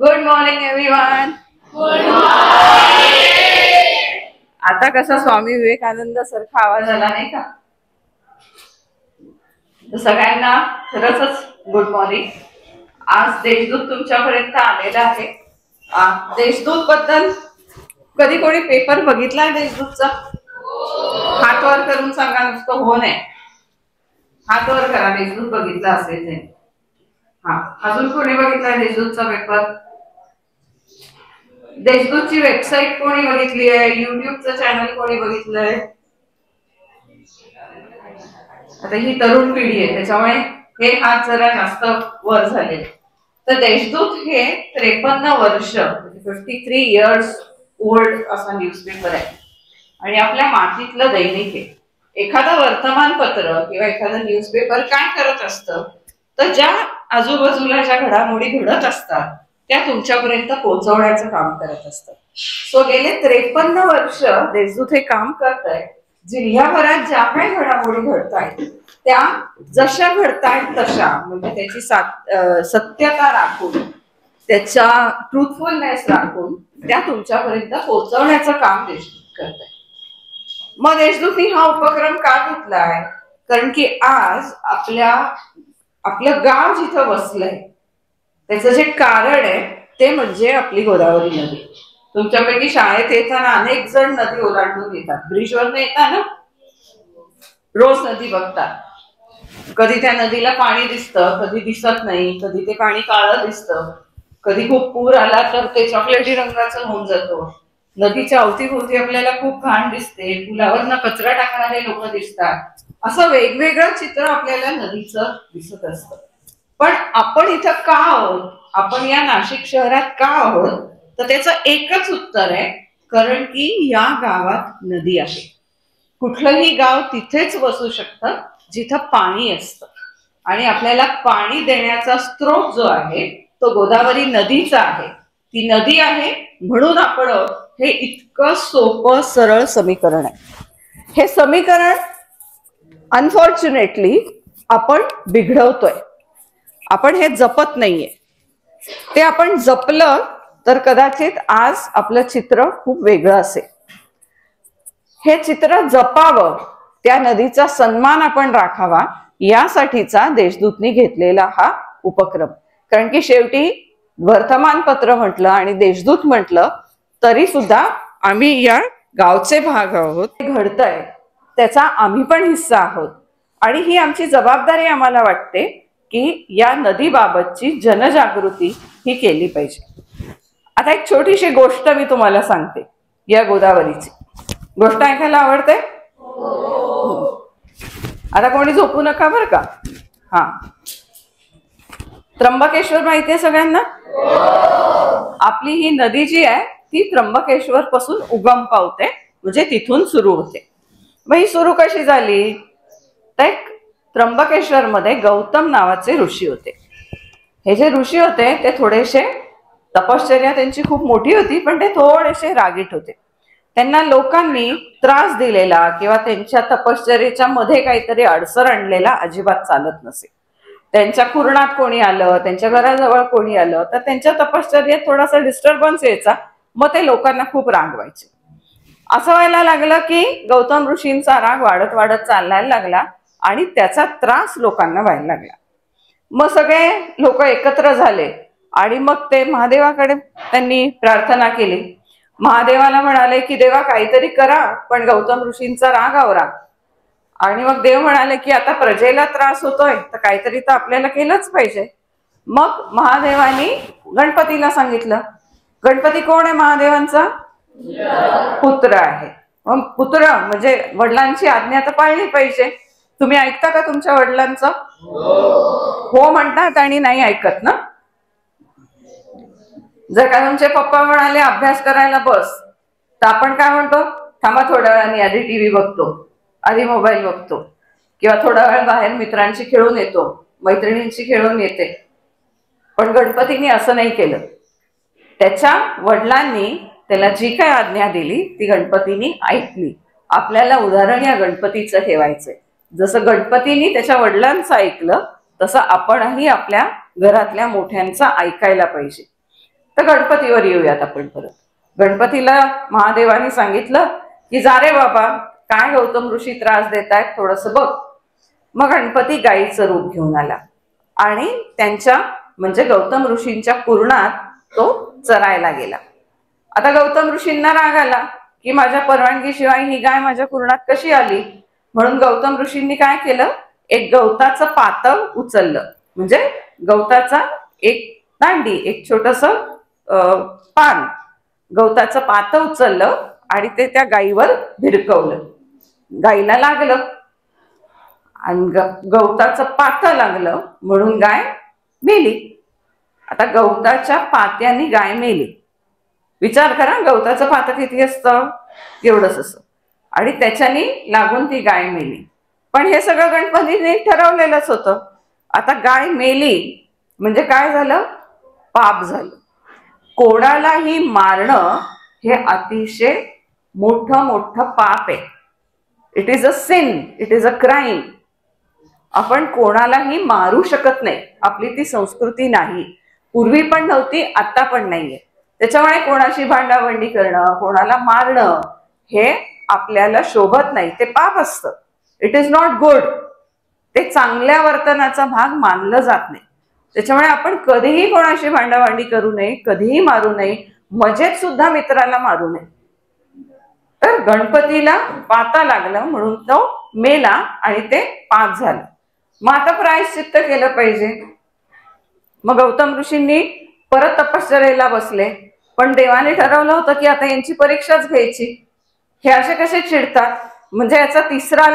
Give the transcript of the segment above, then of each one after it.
Good morning everyone. आता कसा स्वामी विवेकानंद सारखा आवाज आला नाही का? तर सगळ्यांना खरंच गुड मॉर्निंग. आज देशदूत तुमच्यापर्यंत आलेला आहे. देशदूत बद्दल कधी कोणी पेपर बघितलाय देशदूतचा? हात वर करून सांगा, नुसतं हो नाही. हात वर करा देशदूत बघितला असेल ते. अजून कोणी बघितलाय देशदूतचा पेपर? देशदूतची वेबसाईट कोणी बघितली आहे? युट्यूबचं चॅनल कोणी बघितलंय? आता ही तरुण पिढी आहे त्याच्यामुळे हे हात जरा जास्त वर झाले. तर देशदूत हे 53 वर्ष 53 इयर्स ओल्ड असा न्यूजपेपर आहे आणि आपल्या मातीतलं दैनिक आहे. एखादं वर्तमानपत्र किंवा एखादं न्यूजपेपर काय करत असतं, तर ज्या आजूबाजूला ज्या घडामोडी घडत असतात त्या तुमच्यापर्यंत पोहोचवण्याचं काम करत असतं. सो गेले 53 वर्ष देशदूत हे काम करत आहे. जिल्ह्याभरात ज्या काही घडामोडी घडत आहेत त्या जशा घडतायत तशा, म्हणजे त्याची सत्यता राखून, त्याचा ट्रूथफुलनेस राखून त्या तुमच्यापर्यंत पोहोचवण्याचं काम देशदूत करत आहे. मग देशदूतनी हा उपक्रम का घेतलाय? कारण की आज आपलं गाव जिथं बसलंय त्याचं जे कारण आहे ते म्हणजे आपली गोदावरी नदी. तुमच्यापैकी शाळेत येताना अनेक जण नदी ओलांडून येतात. ब्रिजवर येताना रोज नदी बघतात. कधी त्या नदीला पाणी दिसतं, कधी दिसत नाही. कधी ते पाणी काळं दिसतं, कधी खूप पूर आला तर ते चॉकलेटी रंगाचं होऊन जातो. नदीच्या अवतीभोवती आपल्याला खूप घाण दिसते, पुलावरनं कचरा टाकणारे लोक दिसतात. असं वेगवेगळं चित्र आपल्याला नदीचं दिसत असतं. पण आपण इथं का आहोत, आपण या नाशिक शहरात का आहोत, तर त्याचं एकच उत्तर आहे, कारण की या गावात नदी आहे. कुठलंही गाव तिथेच बसू शकतं जिथं पाणी असतं आणि आपल्याला पाणी देण्याचा स्रोत जो आहे तो गोदावरी नदीचा आहे. ती नदी आहे म्हणून आपण, हे इतकं सोपं सरळ समीकरण आहे. हे समीकरण अनफॉर्च्युनेटली आपण बिघडवतोय. आपण हे जपत नाहीये. ते आपण जपलं तर कदाचित आज आपलं चित्र खूप वेगळं असेल. हे चित्र जपावं, त्या नदीचा सन्मान आपण राखावा, यासाठीचा देशदूतनी घेतलेला हा उपक्रम. कारण की शेवटी वर्तमानपत्र म्हटलं आणि देशदूत म्हटलं तरी सुद्धा आम्ही या गावचे भाग आहोत. घडतंय त्याचा आम्ही पण हिस्सा आहोत आणि ही आमची जबाबदारी आम्हाला वाटते की या नदीबाबतची जनजागृती ही केली पाहिजे. आता एक छोटीशी गोष्ट मी तुम्हाला सांगते या गोदावरीची. गोष्ट ऐकायला आवडते? आता कोणी झोपू नका बरं का. त्र्यंबकेश्वर माहितीये सगळ्यांना? आपली ही नदी जी आहे ती त्र्यंबकेश्वर पासून उगम पावते, म्हणजे तिथून सुरू होते. मग ही सुरू कशी झाली? तर त्र्यंबकेश्वर मध्ये गौतम नावाचे ऋषी होते. हे जे ऋषी होते ते थोडेसे, तपश्चर्या त्यांची खूप मोठी होती पण ते थोडेसे रागीट होते. त्यांना लोकांनी त्रास दिलेला किंवा त्यांच्या तपश्चर्येच्या मध्ये काहीतरी अडसर आणलेला अजिबात चालत नसे. त्यांच्या कुरणात कोणी आलं, त्यांच्या घराजवळ कोणी आलं तर त्यांच्या तपश्चर्येत थोडासा डिस्टर्बन्स यायचा. मग ते लोकांना खूप रागवायचे. असं व्हायला लागलं की गौतम ऋषींचा राग वाढत वाढत चाललायला लागला आणि त्याचा त्रास लोकांना व्हायला लागला. मग सगळे लोक एकत्र झाले आणि मग ते महादेवाकडे त्यांनी प्रार्थना केली. महादेवाला म्हणाले की देवा काहीतरी करा, पण गौतम ऋषींचा राग आवरा. आणि मग देव म्हणाले की आता प्रजेला त्रास होतोय तर काहीतरी तर आपल्याला केलंच पाहिजे. मग महादेवानी गणपतीला सांगितलं. गणपती कोण आहे? महादेवांचा पुत्र आहे. मग पुत्र म्हणजे वडिलांची आज्ञा तर पाळली पाहिजे. तुम्ही ऐकता का तुमच्या वडिलांचं? हो म्हणतात आणि नाही ऐकत ना. जर का तुमचे पप्पा म्हणाले अभ्यास करायला बस, तर आपण काय म्हणतो? थांबा थोड्या वेळाने, आधी टीव्ही बघतो, आधी मोबाईल बघतो, किंवा थोडा वेळ बाहेर मित्रांशी खेळून येतो, मैत्रिणींशी खेळून येते. पण गणपतीने असं नाही केलं. त्याच्या वडिलांनी त्याला जी काय आज्ञा दिली ती गणपतीने ऐकली. आपल्याला उदाहरण या गणपतीचं ठेवायचंय. जसं गणपतीने त्याच्या वडिलांचं ऐकलं तसं आपणही आपल्या घरातल्या मोठ्यांचं ऐकायला पाहिजे. तर गणपतीवर येऊयात आपण परत. गणपतीला महादेवाने सांगितलं की जा रे बाबा, काय गौतम ऋषी त्रास देत आहेत, थोडस बघ. मग गणपती गायीचं रूप घेऊन आला आणि त्यांच्या म्हणजे गौतम ऋषींच्या कुरणात तो चरायला गेला. आता गौतम ऋषींना राग आला की माझ्या परवानगीशिवाय ही गाय माझ्या कुरणात कशी आली. म्हणून गौतम ऋषींनी काय केलं, एक गवताचं पातळ उचललं, म्हणजे गवताचा एक दांडी, एक छोटस पान, गवताचं पात उचललं आणि ते त्या गायीवर भिरकवलं. गायीला लागलं आणि गवताचं पात लागलं म्हणून गाय मेली. आता गवताच्या पात्याने गाय मेली. विचार करा, गवताचं पात किती असतं, एवढंच असतं, आणि त्याच्यानी लागून ती गाय मेली. पण हे सगळं गणपतीने ठरवलेलंच होतं. आता गाय मेली म्हणजे काय झालं, पाप झालं. कोणालाही मारणं हे अतिशय मोठं पाप आहे. It is a sin, it is a crime. आपण कोणालाही मारू शकत नाही, आपली ती संस्कृती नाही. पूर्वी पण नव्हती, आता पण नाहीये. त्याच्यामुळे कोणाशी भांडाभांडी करणं, कोणाला मारणं हे आपल्याला शोभत नाही, ते पाप असतं. It is not good. ते चांगल्या वर्तनाचा भाग मानलं जात नाही. त्याच्यामुळे आपण कधीही कोणाशी भांडाभांडी करू नये, कधीही मारू नये, मजेत सुद्धा मित्राला मारू नये. तर गणपतीला पाता लागलं म्हणून तो मेला आणि ते पाप झालं. मग आता प्रायश्चित्त केलं पाहिजे. मग गौतम ऋषींनी परत तपश्चर्येला बसले, पण देवाने ठरवलं होतं की आता यांची परीक्षाच घ्यायची. हे असे कसे चिडतात. म्हणजे याचा तिसरा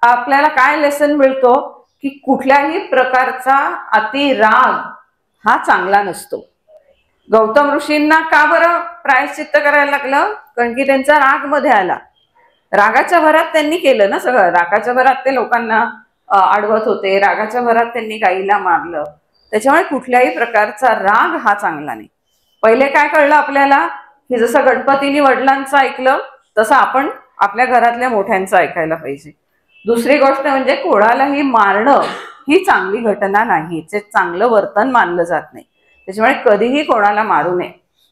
आपल्याला काय लेसन मिळतो की कुठल्याही प्रकारचा अतिराग हा चांगला नसतो. गौतम ऋषींना का बरं प्रायश्चित्त करायला लागलं, कारण की त्यांचा राग मध्ये आला. रागाच्या भरात त्यांनी केलं ना सगळं. रागाच्या भरात ते लोकांना अडवत होते, रागाच्या भरात त्यांनी गायीला मारलं. त्याच्यामुळे कुठल्याही प्रकारचा राग हा चांगला नाही. पहिले काय कळलं आपल्याला की जसं गणपतीने वडिलांचं ऐकलं तसं आपण आपल्या घरातल्या मोठ्यांचं ऐकायला पाहिजे. दुसरी गोष्ट म्हणजे कोणालाही मारणं ही चांगली घटना नाही, ते चांगलं वर्तन मानलं जात नाही. त्याच्यामुळे कधीही कोणाला मारू नये.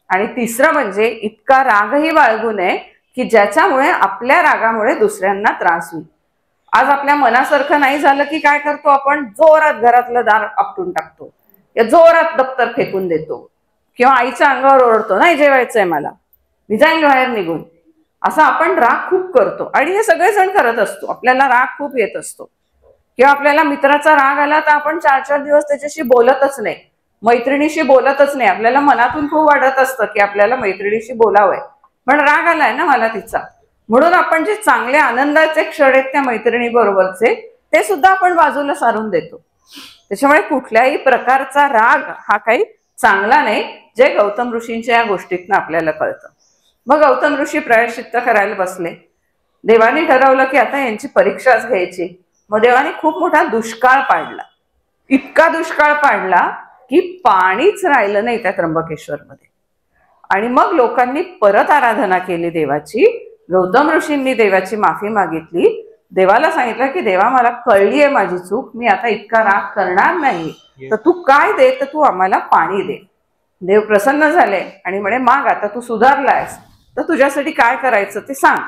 आणि तिसरं म्हणजे इतका रागही बाळगू नये की ज्याच्यामुळे आपल्या रागामुळे दुसऱ्यांना त्रास होईल. आज आपल्या मनासारखं नाही झालं की काय करतो आपण, जोरात घरातलं दार आपटून टाकतो, या जोरात दप्तर फेकून देतो, किंवा आईच्या अंगावर ओरडतो, नाही जेवायचंय मला, मी जाईल बाहेर निघून. असं आपण राग खूप करतो आणि हे सगळेजण करत असतो. आपल्याला राग खूप येत असतो. किंवा आपल्याला मित्राचा राग आला तर आपण 4-4 दिवस त्याच्याशी बोलतच नाही, मैत्रिणीशी बोलतच नाही. आपल्याला मनातून खूप वाटत असतं की आपल्याला मैत्रिणीशी बोलावंय, पण राग आलाय ना मला तिचा, म्हणून आपण जे चांगले आनंदाचे क्षण आहेत त्या मैत्रिणी बरोबरचे ते सुद्धा आपण बाजूला सारून देतो. त्याच्यामुळे कुठल्याही प्रकारचा राग हा काही चांगला नाही, जे गौतम ऋषींच्या या गोष्टीतनं आपल्याला कळतं. मग गौतम ऋषी प्रायश्चित्त करायला बसले. देवाने ठरवलं की आता यांची परीक्षाच घ्यायची. मग देवाने खूप मोठा दुष्काळ पाडला. इतका दुष्काळ पाडला की पाणीच राहिलं नाही त्या त्र्यंबकेश्वरमध्ये. आणि मग लोकांनी परत आराधना केली देवाची. गौतम ऋषींनी देवाची माफी मागितली. देवाला सांगितलं की देवा मला कळली आहे माझी चूक, मी आता इतका राग करणार नाही, तर तू काय दे, तर तू आम्हाला पाणी दे. देव प्रसन्न झाले आणि म्हणे माग, आता तू सुधारलायस तर तुझ्यासाठी काय करायचं ते सांग.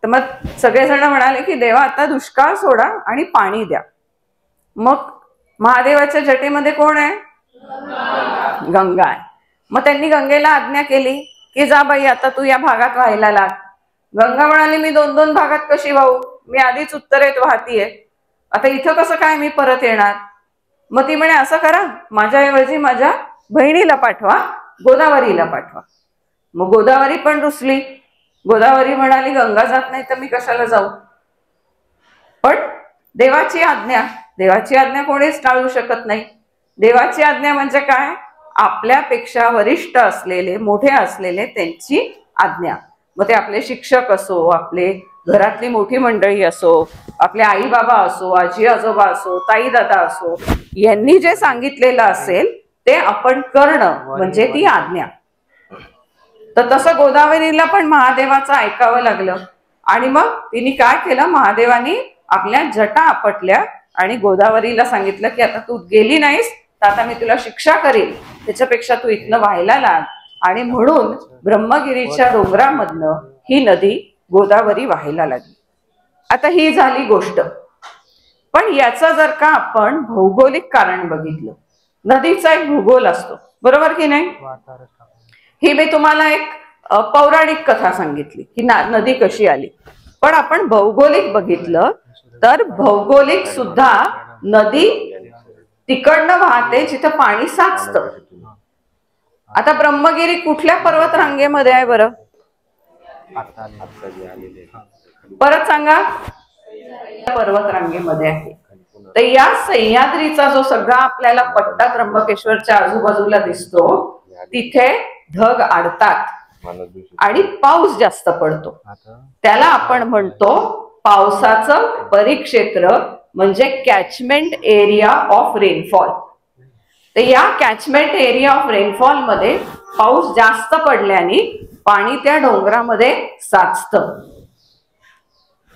तर मग सगळेजण म्हणाले की देवा आता दुष्काळ सोडा आणि पाणी द्या. मग महादेवाच्या जटेमध्ये कोण आहे, गंगा आहे. मग त्यांनी गंगेला आज्ञा केली की जा बाई आता तू या भागात व्हायला लाग. गंगा म्हणाली मी 2-2 भागात कशी वाहू, मी आधीच उत्तरेत वाहतीये, आता इथं कसं काय मी परत येणार. मग ती म्हणे असं करा, माझ्याऐवजी माझ्या बहिणीला पाठवा, गोदावरीला पाठवा. मग गोदावरी पण रुसली. गोदावरी म्हणाली गंगा जात नाही तर मी कशाला जाऊ. पण देवाची आज्ञा कोणीच टाळू शकत नाही. देवाची आज्ञा म्हणजे काय, आपल्यापेक्षा वरिष्ठ असलेले, मोठे असलेले त्यांची आज्ञा. मग ते आपले शिक्षक असो, आपले घरातली मोठी मंडळी असो, आपले आई बाबा असो, आजी आजोबा असो, ताई दादा असो, यांनी जे सांगितलेलं असेल ते आपण करणं म्हणजे ती आज्ञा. तर तसं गोदावरीला पण महादेवाचं ऐकावं लागलं. आणि मग तिने काय केलं, महादेवानी आपल्या जटा आपटल्या आणि गोदावरीला सांगितलं की आता तू गेली नाहीस तर आता मी तुला शिक्षा करेल, त्याच्यापेक्षा तू इथनं व्हायला लाग. आणि म्हणून ब्रह्मगिरीच्या डोंगरामधनं ही नदी गोदावरी व्हायला लागली. आता ही झाली गोष्ट. पण याचं जर का आपण भौगोलिक कारण बघितलं, नदीचा एक भूगोल असतो, बरोबर की नाही? ही मी तुम्हाला एक पौराणिक कथा सांगितली की नदी कशी आली. पण आपण भौगोलिक बघितलं तर भौगोलिक सुद्धा नदी तिकडनं वाहते जिथं पाणी साचतं. आता ब्रह्मगिरी कुठल्या पर्वत रांगेमध्ये आहे बरं? परत सांगा. पर्वत रांगेमध्ये आहे. तर या सह्याद्रीचा जो सगळा आपल्याला पट्टा त्र्यंबकेश्वरच्या आजूबाजूला दिसतो तिथे ढग अडतात आणि पाऊस जास्त पडतो. त्याला आपण म्हणतो पावसाचं परिक्षेत्र, म्हणजे कॅचमेंट एरिया ऑफ रेनफॉल. तर या कॅचमेंट एरिया ऑफ रेनफॉल मध्ये पाऊस जास्त पडल्याने पाणी त्या डोंगरामध्ये साचतं.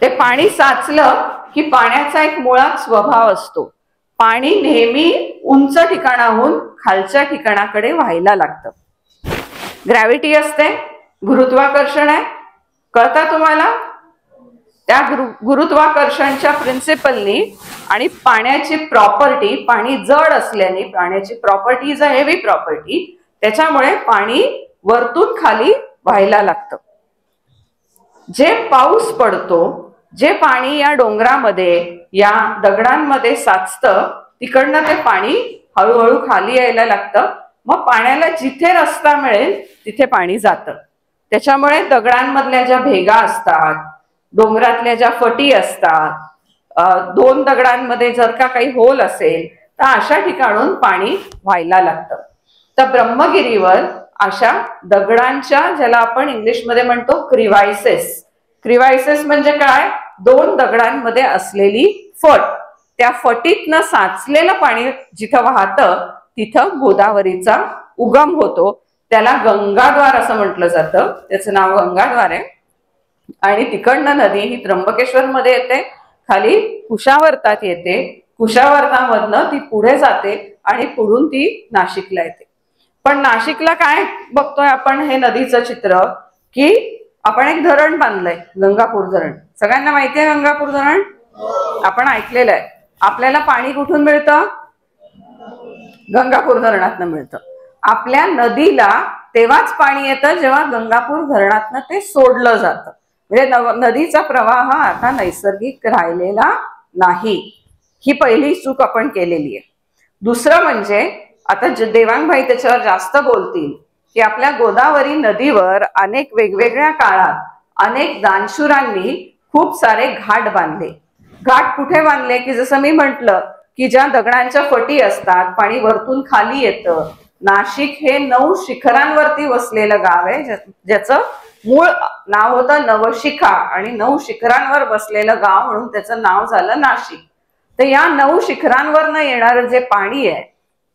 ते पाणी साचलं की पाण्याचा एक मुळात स्वभाव असतो, पाणी नेहमी उंच ठिकाणाहून खालच्या ठिकाणाकडे व्हायला लागतं. ग्रॅव्हिटी असते, गुरुत्वाकर्षण आहे, कळतं तुम्हाला? त्या गुरुत्वाकर्षणच्या प्रिन्सिपलनी आणि पाण्याची प्रॉपर्टी, पाणी जड असल्याने पाण्याची property is a heavy property, त्याच्यामुळे पाणी वरतून खाली व्हायला लागतं. जे पाऊस पडतो, जे पाणी या डोंगरामध्ये या दगडांमध्ये साचतं, तिकडनं ते पाणी हळूहळू खाली यायला लागतं. मग पाण्याला जिथे रस्ता मिळेल तिथे पाणी जातं. त्याच्यामुळे दगडांमधल्या ज्या भेगा असतात, डोंगरातल्या ज्या फटी असतात, दोन दगडांमध्ये जर का काही होल असेल तर अशा ठिकाणून पाणी व्हायला लागतं. तर ब्रह्मगिरीवर अशा दगडांच्या, ज्याला आपण इंग्लिशमध्ये म्हणतो क्रिव्हायसेस, क्रिव्हायसेस म्हणजे काय? दोन दगडांमध्ये असलेली फट. त्या फटीतनं साचलेलं पाणी जिथं वाहतं तिथं गोदावरीचा उगम होतो. त्याला गंगाद्वार असं म्हटलं जातं. त्याचं नाव गंगाद्वार आहे. आणि तिकडनं नदी ही त्र्यंबकेश्वर मध्ये येते, खाली कुशावर्तात येते, कुशावर्तामधनं ती पुढे जाते आणि पुढून ती नाशिकला येते. पण नाशिकला काय बघतोय आपण हे नदीचं चित्र, की आपण एक धरण बांधलंय, गंगापूर धरण. सगळ्यांना माहिती आहे गंगापूर धरण? आपण ऐकलेलं आहे. आपल्याला पाणी कुठून मिळतं? गंगापूर धरणातनं मिळतं. आपल्या नदीला तेव्हाच पाणी येतं जेव्हा गंगापूर धरणातनं ते सोडलं जातं. म्हणजे नदीचा प्रवाह आता नैसर्गिक राहिलेला नाही. ही पहिली चूक आपण केलेली आहे. दुसरं म्हणजे आता देवांगभाई त्याच्यावर जास्त बोलतील की आपल्या गोदावरी नदीवर अनेक वेगवेगळ्या काळात अनेक दानशूरांनी खूप सारे घाट बांधले. घाट कुठे बांधले? की जसं मी म्हटलं की ज्या दगडांच्या फटी असतात, पाणी वरतून खाली येतं. नाशिक हे 9 शिखरांवरती वसलेलं गाव आहे, ज्याचं मूळ नाव होतं नवशिखा आणि 9 शिखरांवर बसलेलं गाव म्हणून त्याचं नाव झालं नाशिक. तर या 9 शिखरांवरनं येणारं जे पाणी आहे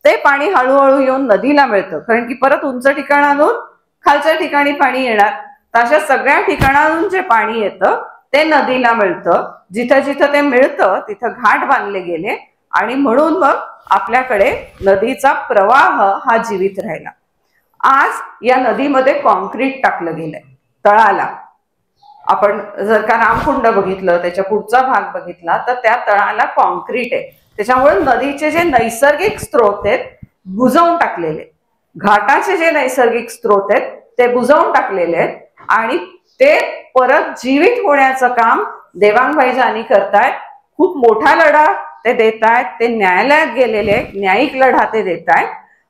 ते पाणी हळूहळू येऊन नदीला मिळतं, कारण की परत उंच ठिकाणातून खालच्या ठिकाणी पाणी येणार. तर अशा सगळ्या ठिकाणाहून जे पाणी येतं ते नदीला मिळतं. जिथं जिथं ते मिळतं तिथं घाट बांधले गेले आणि म्हणून मग आपल्याकडे नदीचा प्रवाह हा जीवित राहिला. आज या नदीमध्ये कॉन्क्रीट टाकलं गेलंय तळाला. आपण जर का रामकुंड बघितलं, त्याच्या पुढचा भाग बघितला तर त्या तळाला कॉन्क्रीट आहे. त्याच्यामुळे नदीचे जे नैसर्गिक स्रोत आहेत बुजवून टाकलेले, घाटाचे जे नैसर्गिक स्रोत आहेत ते बुजवून टाकलेले आहेत आणि ते परत जीवित होण्याचं काम देवांगभाई जानी करतायत. खूप मोठा लढा ते देत आहेत. ते न्यायालयात गेलेले, न्यायिक लढा ते देत आहेत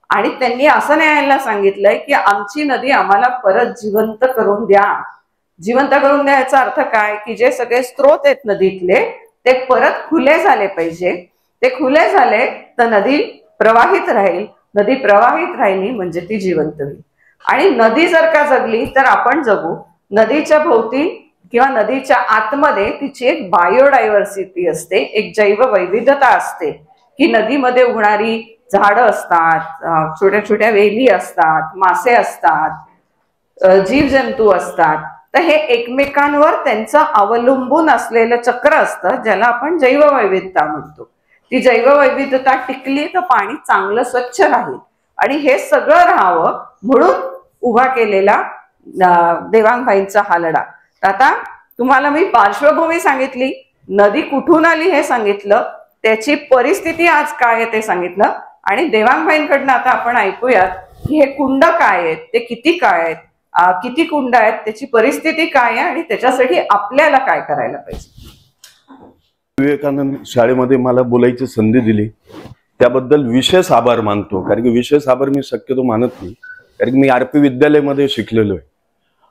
आणि त्यांनी असं न्यायालयाला सांगितलंय की आमची नदी आम्हाला परत जिवंत करून द्या. जिवंत करून द्यायचा अर्थ काय? की जे सगळे स्रोत आहेत नदीतले ते परत खुले झाले पाहिजे. ते खुले झाले तर नदी प्रवाहित राहील. नदी प्रवाहित राहिली म्हणजे ती जिवंत होईल. आणि नदी जर का जगली तर आपण जगू. नदीच्या भोवती किंवा नदीच्या आतमध्ये तिची एक बायोडायव्हर्सिटी असते, एक जैववैविध्यता असते की नदीमध्ये उगणारी झाडं असतात, छोट्या छोट्या वेली असतात, मासे असतात, जीवजंतू असतात. तर हे एकमेकांवर त्यांचं अवलंबून असलेलं चक्र असतं, ज्याला आपण जैववैविधता म्हणतो. ती जैववैविध्यता टिकली तर पाणी चांगलं स्वच्छ राहील आणि हे सगळं राहावं म्हणून उभा केलेला देवांगभाईंचा हा लढा. तर आता तुम्हाला मी पार्श्वभूमी सांगितली, नदी कुठून आली हे सांगितलं, त्याची परिस्थिती आज काय आहे ते सांगितलं, आणि देवांगभाईंकडनं आता आपण ऐकूयात की हे कुंड काय आहेत, ते किती काय आहेत, किती कुंड आहेत, त्याची परिस्थिती काय आहे आणि त्याच्यासाठी आपल्याला काय करायला पाहिजे. विवेकानंद शाळेमध्ये मला बोलायची संधी दिली त्याबद्दल विशेष आभार मानतो. कारण की विशेष आभार मी शक्यतो मानत नाही, कारण की मी आरपी विद्यालयामध्ये शिकलेलो आहे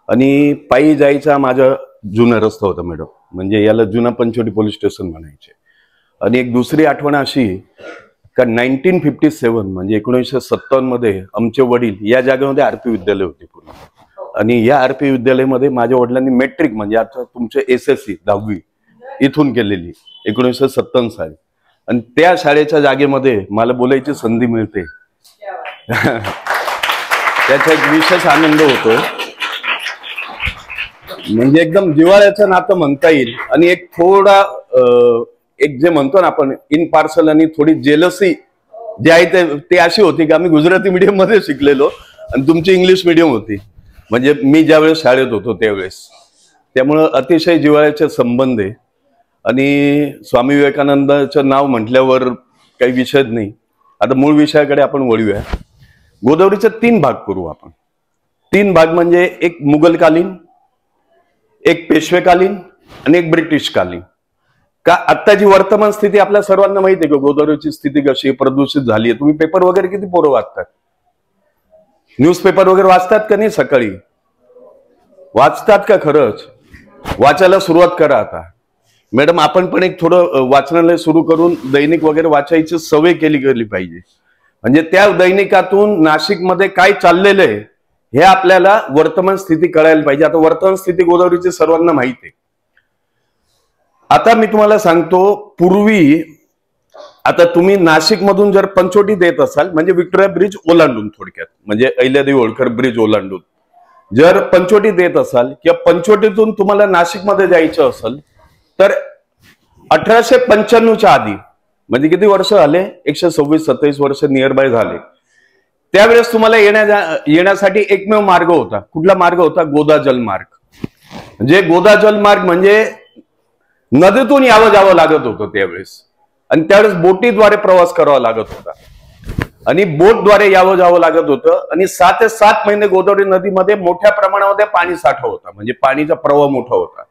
आणि पायी जायचा माझा जुना रस्ता होता मॅडम. म्हणजे याला जुना पंचवटी पोलीस स्टेशन म्हणायचे. आणि एक दुसरी आठवण अशी का 1957 म्हणजे 1957 मध्ये आमचे वडील या जागेमध्ये आरपी विद्यालय होते पूर्ण. आणि या आरपी विद्यालयामध्ये माझ्या वडिलांनी मेट्रिक म्हणजे आता तुमचे SSC 10वी इथून केलेली 1957 साली. आणि त्या शाळेच्या जागेमध्ये मला बोलायची संधी मिळते त्याचा एक विशेष आनंद होतो. म्हणजे एकदम जिव्हाळ्याचं नातं म्हणता येईल. आणि एक थोडा एक जे म्हणतो ना आपण इन पार्सल आणि थोडी जेलसी जे आहे ते अशी होती की आम्ही गुजराती मीडियम मध्ये शिकलेलो आणि तुमची इंग्लिश मीडियम होती. म्हणजे मी ज्यावेळेस शाळेत होतो त्यावेळेस, त्यामुळं अतिशय जिव्हाळ्याचे संबंध आहे. आणि स्वामी विवेकानंदाचं नाव म्हटल्यावर काही विषयच नाही. आता मूळ विषयाकडे आपण वळूया. गोदावरीचे 3 भाग करू आपण. 3 भाग म्हणजे एक मुघलकालीन, एक पेशवेकालीन आणि एक ब्रिटिशकालीन. का आता जी वर्तमान स्थिती आपल्या सर्वांना माहिती आहे का, गोदावरीची स्थिती कशी प्रदूषित झाली आहे. तुम्ही पेपर वगैरे किती पोरं वाचतात, न्यूजपेपर वगैरे वाचतात का नाही? सकाळी वाचतात का? खरंच वाचायला सुरुवात करा आता मॅडम. आपण पण एक थोडं वाचनालय सुरू करून दैनिक वगैरे वाचायची सवय केली पाहिजे. म्हणजे त्या दैनिकातून नाशिकमध्ये काय चाललेलं आहे हे आपल्याला वर्तमान स्थिती कळायला पाहिजे. आता वर्तमान स्थिती गोदावरीची सर्वांना माहिती आहे. आता मी तुम्हाला सांगतो, पूर्वी आता तुम्ही नाशिक मधून जर पंचवटीत येत असाल म्हणजे विक्टोरिया ब्रिज ओलांडून, थोडक्यात म्हणजे अहिल्यादेवी होळकर ब्रिज ओलांडून जर पंचवटीत येत असाल किंवा पंचवटीतून तुम्हाला नाशिकमध्ये जायचं असेल तर 1895च्या आधी म्हणजे किती वर्ष झाले, 126-27 वर्ष नियर बाय झाले. त्यावेळेस तुम्हाला येण्यासाठी एकमेव मार्ग होता. कुठला मार्ग होता? गोदाजल मार्ग. म्हणजे गोदाजल मार्ग म्हणजे नदीतून जावं लागत होतं त्यावेळेस. आणि त्यावेळेस बोटीद्वारे प्रवास करावा लागत होता आणि बोटद्वारे जावं लागत होतं. आणि 6 ते 7 महिने गोदावरी नदीमध्ये मोठ्या प्रमाणामध्ये पाणी साठा होता, म्हणजे पाणीचा प्रवाह मोठा होता.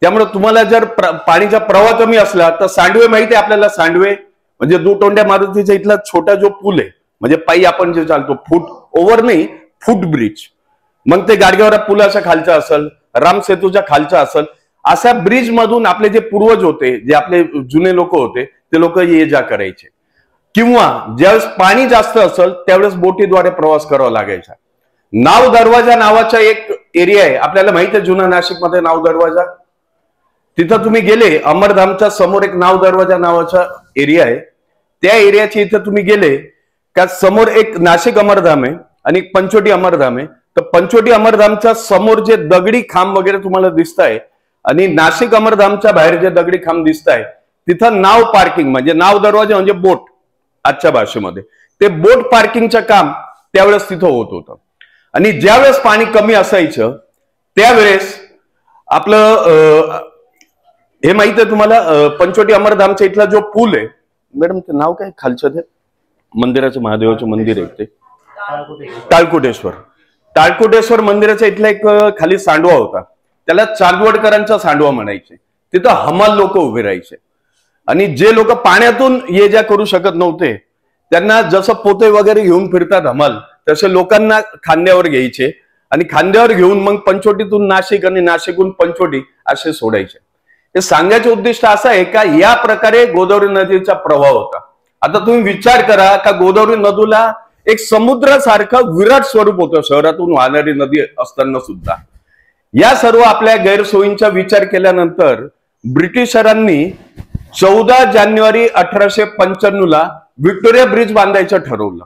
त्यामुळे तुम्हाला जर पाणीचा प्रवाह कमी असला तर सांडवे माहिती आहे आपल्याला. सांडवे म्हणजे दुटोंड्या मारुतीचा इथला छोटा जो पूल आहे, म्हणजे पायी आपण जे चालतो, फूट ओव्हर नाही, फूट ब्रिज. मग ते गाडगेवरा पुलाच्या खालचा असेल, राम सेतूच्या खालचा असेल, अशा ब्रिज मधून आपले जे पूर्वज होते, जे आपले जुने लोक होते, ते लोक ये जा करायचे. किंवा ज्यावेळेस पाणी जास्त असेल त्यावेळेस बोटीद्वारे प्रवास करावा लागायचा. नाव दरवाजा नावाचा एक एरिया आहे आपल्याला माहिती आहे, जुना नाशिकमध्ये नाव दरवाजा. तिथं तुम्ही गेले, अमरधामच्या समोर एक नाव दरवाजा नावाचा एरिया आहे. त्या एरियाची इथं तुम्ही गेले का समोर एक नाशिक अमरधाम आहे आणि एक पंचवटी अमरधाम आहे. तर पंचवटी अमरधामच्या समोर जे दगडी खांब वगैरे तुम्हाला दिसत आहे आणि नाशिक अमरधामच्या बाहेर जे दगडी खांब दिसत आहे तिथं नाव पार्किंग म्हणजे नाव दरवाजा म्हणजे बोट आजच्या भाषेमध्ये, ते बोट पार्किंगचं काम त्यावेळेस तिथं होत होतं. आणि ज्यावेळेस पाणी कमी असायचं त्यावेळेस आपलं हे माहित आहे तुम्हाला, पंचवटी अमरधामच्या इथला जो पूल आहे मॅडम, ते नाव काय खालचं, ते मंदिराचं महादेवाचं मंदिर आहे ते टाळकोटेश्वर. टाळकोटेश्वर मंदिराच्या इथला एक खाली सांडवा होता, त्याला चांदवडकरांचा सांडवा म्हणायचे. तिथं हमाल लोक उभे राहायचे आणि जे लोक पाण्यातून ये जा करू शकत नव्हते त्यांना जसं पोते वगैरे घेऊन फिरतात हमाल, तसे लोकांना खांद्यावर घ्यायचे आणि खांद्यावर घेऊन मग पंचवटीतून नाशिक आणि नाशिकहून पंचवटी असे सोडायचे. हे सांगायचे उद्दिष्ट असं आहे का या प्रकारे गोदावरी नदीचा प्रवाह होता. आता तुम्ही विचार करा का गोदावरी नदीला एक समुद्रासारखं विराट स्वरूप होतं शहरातून वाहणारी नदी असताना सुद्धा. या सर्व आपल्या गैरसोयींचा विचार केल्यानंतर ब्रिटिशरांनी 14 जानेवारी 1895 व्हिक्टोरिया ब्रिज बांधायचं ठरवलं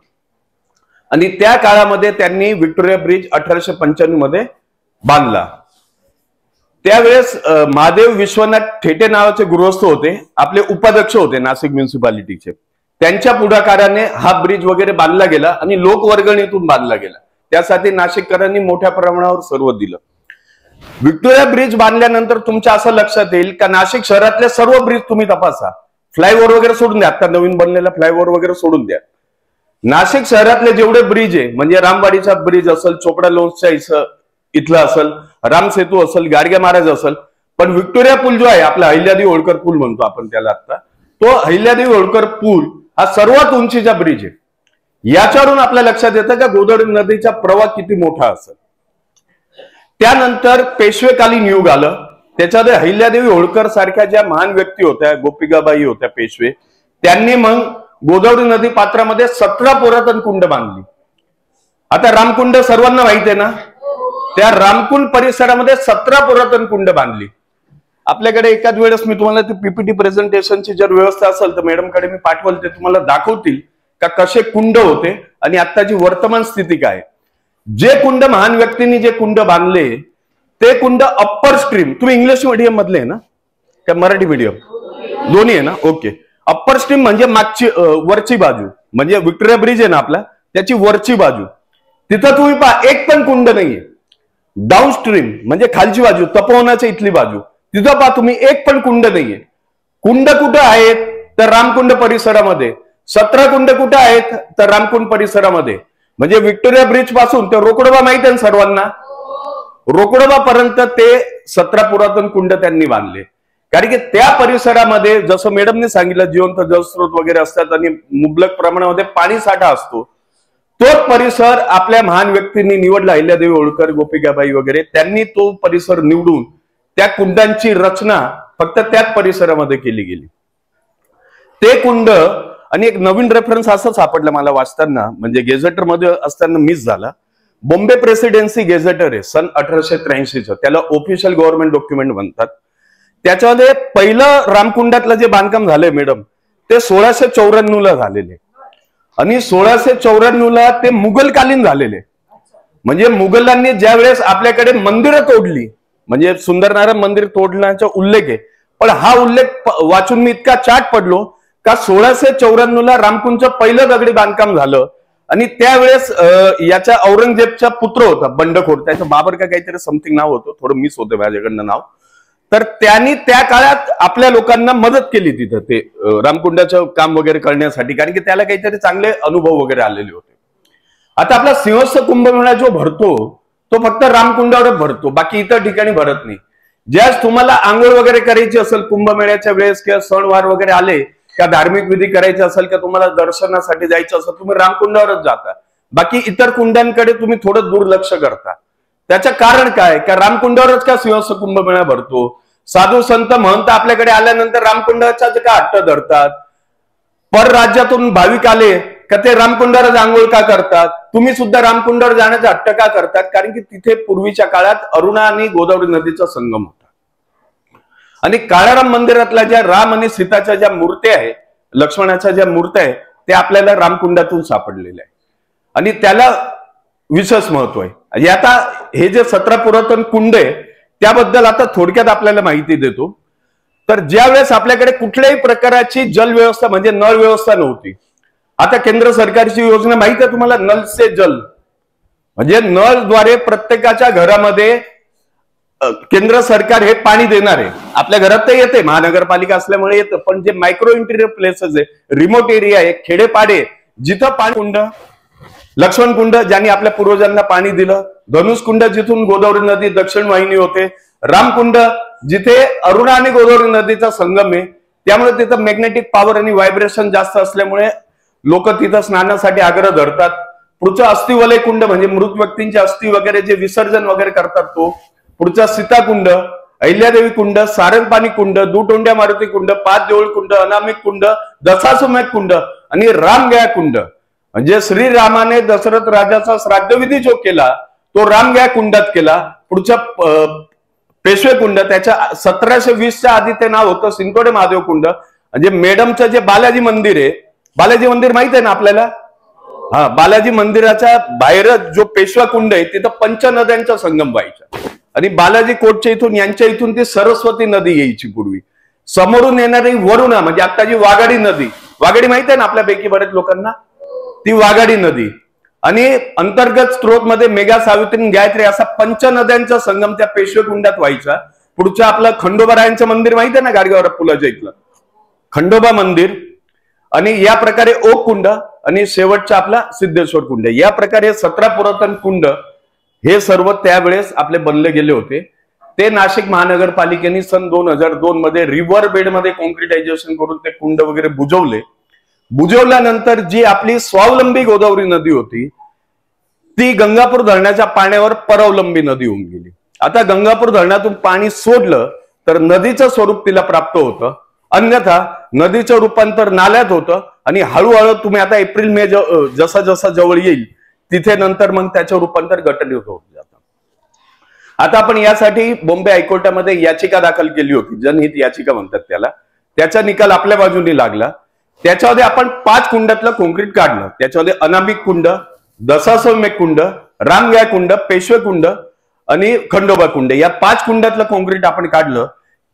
आणि त्या काळामध्ये त्यांनी व्हिक्टोरिया ब्रिज 1895 मध्ये बांधला. त्यावेळेस महादेव विश्वनाथ ठेटे नावाचे गृहस्थ होते, आपले उपाध्यक्ष होते नाशिक म्युन्सिपालिटीचे. त्यांच्या पुढाकाराने हा ब्रिज वगैरे बांधला गेला आणि लोकवर्गणीतून बांधला गेला. त्यासाठी नाशिककरांनी मोठ्या प्रमाणावर सर्व दिलं. व्हिक्टोरिया ब्रिज बांधल्यानंतर तुमच्या असं लक्षात येईल का नाशिक शहरातले सर्व ब्रिज तुम्ही तपासा, फ्लायओव्हर वगैरे सोडून द्या, आता नवीन बनलेला फ्लायओव्हर वगैरे सोडून द्या. नाशिक शहरातले जेवढे ब्रिज आहे म्हणजे रामवाडीचा ब्रिज असेल, चोपडा लोणच्या इथलं असेल, राम सेतू असेल, गाडगे महाराज असेल, पण व्हिक्टोरिया पूल जो आहे आपला अहिल्यादेवी होळकर पूल म्हणतो आपण त्याला आता, तो अहिल्यादेवी होळकर पूल हा सर्वात उंचीचा ब्रिज आहे. याच्यावरून आपल्या लक्षात येतं का गोदावरी नदीचा प्रवाह किती मोठा असेल. त्यानंतर पेशवेकालीन युग आलं, त्याच्यामध्ये अहिल्यादेवी होळकर सारख्या ज्या महान व्यक्ती होत्या, गोपिकाबाई होत्या पेशवे, त्यांनी मग गोदावरी नदी पात्रामध्ये 17 पुरातन कुंड बांधली. आता रामकुंड सर्वांना माहिती आहे ना, त्या रामकुंड परिसरामध्ये 17 पुरातन कुंड बांधली. आपल्याकडे एखाद वेळेस मी तुम्हाला ती पीपीटी प्रेझेंटेशनची जर व्यवस्था असेल तर मॅडमकडे मी पाठवल, ते तुम्हाला दाखवतील का कसे कुंड होते आणि आत्ताची वर्तमान स्थिती काय. जे कुंड महान व्यक्तींनी जे कुंड बांधले ते कुंड अप्पर स्ट्रीम, तुम्ही इंग्लिश मीडियम मधले आहे ना का मराठी मीडियम, दोन्ही आहे ना, ओके. अप्पर स्ट्रीम म्हणजे मागची वरची बाजू, म्हणजे व्हिक्टोरिया ब्रिज आहे ना आपला, त्याची वरची बाजू, तिथं तुम्ही पहा एक पण कुंड नाहीये. डाऊन स्ट्रीम म्हणजे खालची बाजू, तपोवनाच्या इथली बाजू, तिथं पहा तुम्ही एक पण कुंड नाहीये. कुंड कुठं आहेत तर रामकुंड परिसरामध्ये. 17 कुंड कुठं आहेत तर रामकुंड परिसरामध्ये. म्हणजे व्हिक्टोरिया ब्रिज पासून ते रोकडोबा माहित आहे सर्वांना, रोकडोबा पर्यंत ते 17 पुरातन कुंड त्यांनी बांधले. कारण की त्या परिसरामध्ये जसं मॅडमने सांगितलं जिवंत जलस्रोत वगैरे असतात आणि मुबलक प्रमाणामध्ये पाणी साठा असतो. तोच परिसर आपल्या महान व्यक्तींनी निवडला, अहिल्यादेवी होळकर, गोपिकाबाई वगैरे, त्यांनी तो परिसर निवडून त्या कुंडांची रचना फक्त त्याच परिसरामध्ये केली गेली. ते कुंड आणि एक नवीन रेफरन्स असं सापडलं मला वाचताना, म्हणजे गेझेटर मध्ये असताना मिस झाला. बॉम्बे प्रेसिडेन्सी गेझेटर आहे सन 1883चं, त्याला ऑफिशियल गव्हर्नमेंट डॉक्युमेंट म्हणतात. त्याच्यामध्ये पहिलं रामकुंडातलं जे बांधकाम झालंय मॅडम ते 1694ला झालेले आणि 1694ला ते मुघलकालीन झालेले. म्हणजे मुघलांनी ज्या वेळेस आपल्याकडे मंदिरं तोडली, म्हणजे सुंदरनारायण मंदिर तोडण्याचा उल्लेख आहे, पण हा उल्लेख वाचून मी इतका चाट पडलो का 1694ला रामकुंडचं पहिलं दगडी बांधकाम झालं. आणि त्यावेळेस याच्या औरंगजेबचा पुत्र होता बंडखोर, त्याचं बाबर का काहीतरी समथिंग नाव होतं, थोडं मिस होतं माझ्याकडनं नाव, तर त्यांनी त्या काळात आपल्या लोकांना मदत केली तिथं ते रामकुंडाचं काम वगैरे करण्यासाठी, कारण की त्याला काहीतरी चांगले अनुभव वगैरे आलेले होते. आता आपला सिंहस्थ कुंभमेळा जो भरतो तो फक्त रामकुंडावरच भरतो, बाकी इतर ठिकाणी भरत नाही. ज्यास तुम्हाला आंघोळ वगैरे करायची असेल कुंभमेळ्याच्या वेळेस किंवा सणवार वगैरे आले का धार्मिक विधी करायचे असेल का तुम्हाला दर्शनासाठी जायचं असेल तुम्ही रामकुंडावरच जाता, बाकी इतर कुंडांकडे तुम्ही थोडं दुर्लक्ष करता. त्याचं कारण काय का रामकुंडावरच का सिंहस्थ कुंभमेळा भरतो. साधू संत महंत आपल्याकडे आल्यानंतर रामकुंडाचा का हट्ट धरतात. परराज्यातून भाविक आले का ते रामकुंडावरच आंघोळ का करतात. तुम्ही सुद्धा रामकुंडावर जाण्याचा हट्ट का करतात, कारण की तिथे पूर्वीच्या काळात अरुणा आणि गोदावरी नदीचा संगम होता. आणि काळाराम मंदिरातल्या ज्या राम आणि सीताच्या ज्या मूर्त्या आहे, लक्ष्मणाच्या ज्या मूर्त्या आहे, त्या आपल्याला रामकुंडातून सापडलेल्या आहे आणि त्याला विशेष महत्व आहे. आता हे जे 17 पुरातन कुंड आहे त्याबद्दल आता थोडक्यात आपल्याला माहिती देतो. तर ज्या वेळेस आपल्याकडे कुठल्याही प्रकारची जल व्यवस्था म्हणजे नळ व्यवस्था नव्हती. आता केंद्र सरकारची योजना माहिती आहे तुम्हाला, नल से जल, म्हणजे नळद्वारे प्रत्येकाच्या घरामध्ये केंद्र सरकार हे पाणी देणार आहे. आपल्या घरात तर येते, महानगरपालिका असल्यामुळे येतं, पण जे मायक्रो इंटिरियर प्लेसेस आहे, रिमोट एरिया आहे, खेडेपाडे, जिथं पाणी कुंड, लक्ष्मण कुंड ज्यांनी आपल्या पूर्वजांना पाणी दिलं, धनुष कुंड जिथून गोदावरी नदी दक्षिण वाहिनी होते, रामकुंड जिथे अरुणा आणि गोदावरी नदीचा संगम आहे, त्यामुळे तिथं मॅग्नेटिक पॉवर आणि व्हायब्रेशन जास्त असल्यामुळे लोक तिथं स्नानासाठी आग्रह धरतात. पुढचं अस्थिवलय कुंड म्हणजे मृत व्यक्तींचे अस्थि वगैरे जे विसर्जन वगैरे करतात तो. पुढचा सीताकुंड, अहिल्यादेवी कुंड, सारंगपाणी कुंड, दुटोंड्या मारुती कुंड, पाच देऊळ कुंड, अनामिक कुंड, दशाश्वमेध कुंड आणि रामगया कुंड. म्हणजे श्रीरामाने दशरथ राजाचा श्राद्धविधी जो केला तो रामगया कुंडात केला. पुढच्या पेशवे कुंड, त्याच्या 1720च्या आधी ते नाव होतं सिंतोडे महादेव कुंड. म्हणजे मॅडमचं जे बालाजी मंदिर आहे, बालाजी मंदिर माहित आहे ना आपल्याला, हा, बालाजी मंदिराच्या बाहेर जो पेशवा कुंड आहे तिथं पंचनद्यांचा संगम व्हायचा आणि बालाजी कोटच्या इथून यांच्या इथून ती सरस्वती नदी यायची पूर्वी. समोरून येणारी वरुणा म्हणजे आत्ताची वाघाडी नदी, वाघाडी माहित आहे ना आपल्यापैकी बरेच लोकांना, ती वाघाडी नदी. आणि अंतर्गत स्त्रोत मध्ये मेघा, सावित्री, गायत्री असा पंचनद्यांचा संगम त्या पेशवे कुंडात व्हायचा. पुढच्या आपलं खंडोबारायांचं मंदिर माहिती आहे ना, गाडगेबाबा पुलाच्या इथलं खंडोबा मंदिर, आणि या प्रकारे ओक कुंड आणि शेवटचा आपला सिद्धेश्वर कुंड, या प्रकारे 17 पुरातन कुंड हे सर्व त्यावेळेस आपले बनले गेले होते. ते नाशिक महानगरपालिकेने सन 2002 मध्ये रिव्हर बेड मध्ये कॉन्क्रिटायझेशन करून ते कुंड वगैरे बुजवले. बुजवल्यानंतर जी आपली स्वावलंबी गोदावरी नदी होती ती गंगापूर धरणाच्या पाण्यावर परावलंबी नदी होऊन गेली. आता गंगापूर धरणातून पाणी सोडलं तर नदीचं स्वरूप तिला प्राप्त होतं, अन्यथा नदीचं रूपांतर नाल्यात होतं आणि हळूहळू तुम्ही आता एप्रिल मे जसा जसा जवळ येईल तिथे नंतर मग त्याचं रूपांतर गटलीत होत जातं. आता आपण यासाठी बॉम्बे हायकोर्टामध्ये याचिका दाखल केली होती, जनहित याचिका म्हणतात त्याला. त्याचा निकाल आपल्या बाजूने लागला. त्याच्यामध्ये आपण 5 कुंडातलं कॉन्क्रीट काढलं. त्याच्यामध्ये अनामिक कुंड, दशाश्वमेध कुंड, रामगाय कुंड, पेशवे कुंड आणि खंडोबा कुंड, या 5 कुंडातलं कॉन्क्रीट आपण काढलं.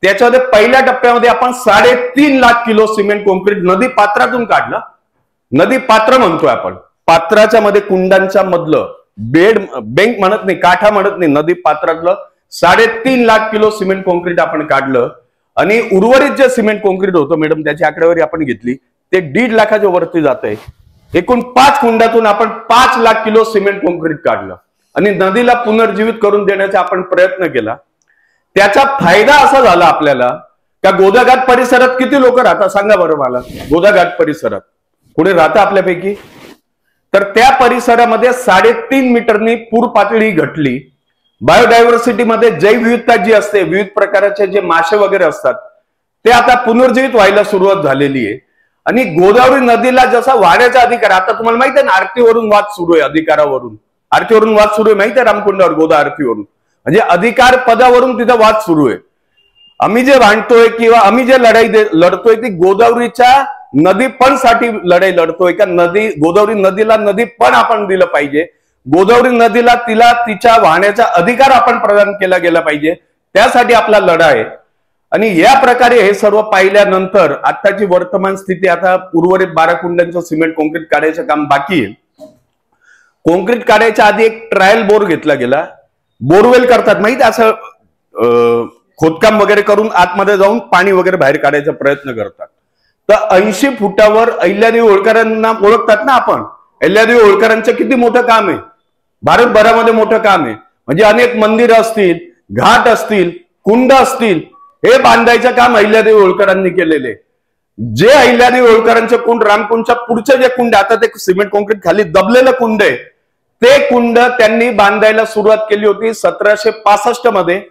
त्याच्यामध्ये पहिल्या टप्प्यामध्ये आपण 3.5 लाख किलो सिमेंट कॉन्क्रीट नदी पात्रातून काढलं. नदी पात्र म्हणतोय आपण, पात्राच्या मध्ये कुंडांच्या मधलं बँक म्हणत नाही, काठा म्हणत नाही, नदी पात्रातलं 3.5 लाख किलो सिमेंट कॉन्क्रीट आपण काढलं. आणि उर्वरित जे सिमेंट कॉन्क्रीट होतं मॅडम, त्याची आकडेवारी आपण घेतली, ते 1.5 लाखाच्या वरती जात आहे. एकूण 5 कुंडातून आपण 5 लाख किलो सिमेंट कॉन्क्रीट काढलं आणि नदीला पुनर्जीवित करून देण्याचा आपण प्रयत्न केला. त्याचा फायदा असा झाला आपल्याला का गोदाघाट परिसरात किती लोक राहतात सांगा बरं मला. गोदाघाट परिसरात कुठे राहतं आपल्यापैकी? तर त्या परिसरामध्ये 3.5 मीटरनी पूर पातळी घटली. बायोडायव्हर्सिटी मध्ये जैवविविधता जी असते, विविध प्रकारचे जे मासे वगैरे असतात ते आता पुनर्जीवित व्हायला सुरुवात झालेली आहे. आणि गोदावरी नदीला जसा वाढण्याचा अधिकार, आता तुम्हाला माहिती आहे ना आरतीवरून वाद सुरू आहे, अधिकारावरून आरतीवरून वाद सुरू आहे माहिती आहे, रामकुंडावर गोदा आरतीवरून, म्हणजे अधिकार पदावरून तिथं वाद सुरू आहे. आम्ही जे भांडतोय किंवा आम्ही जे लढाई लढतोय ती गोदावरीच्या नदीपण साठी लढाई लढतोय का, नदी गोदावरी नदीला नदीपण आपण दिलं पाहिजे, गोदावरी नदीला तिला तिच्या वाहण्याचा अधिकार आपण प्रदान केला गेला पाहिजे, त्यासाठी आपला लढा आहे. आणि या प्रकारे हे सर्व पाहिल्यानंतर आताची वर्तमान स्थिती, आता उर्वरित 12 कुंडांचं सिमेंट कॉन्क्रीट काढायचं काम बाकी आहे. कॉन्क्रीट काढायच्या आधी एक ट्रायल बोर घेतला गेला. बोरवेल करतात माहिती, असं खोदकाम वगैरे करून आतमध्ये जाऊन पाणी वगैरे बाहेर काढायचा प्रयत्न करतात. तर 80 फुटावर अहिल्यादेवी होळकरांना ओळखतात ना आपण. अहिल्यादेवी होळकरांचं किती मोठं काम आहे, भारतभरामध्ये मोठं काम आहे. म्हणजे अनेक मंदिरं असतील, घाट असतील, कुंड असतील, हे बांधायचं काम अहिल्यादेवी होळकरांनी केलेले. जे अहिल्यादेवी होळकरांचे कुंड, रामकुंडच्या पुढचे जे कुंड, आता ते सिमेंट कॉन्क्रीट खाली दबलेलं कुंड आहे, ते कुंड त्यांनी बांधायला सुरुवात केली होती 1765 मध्ये.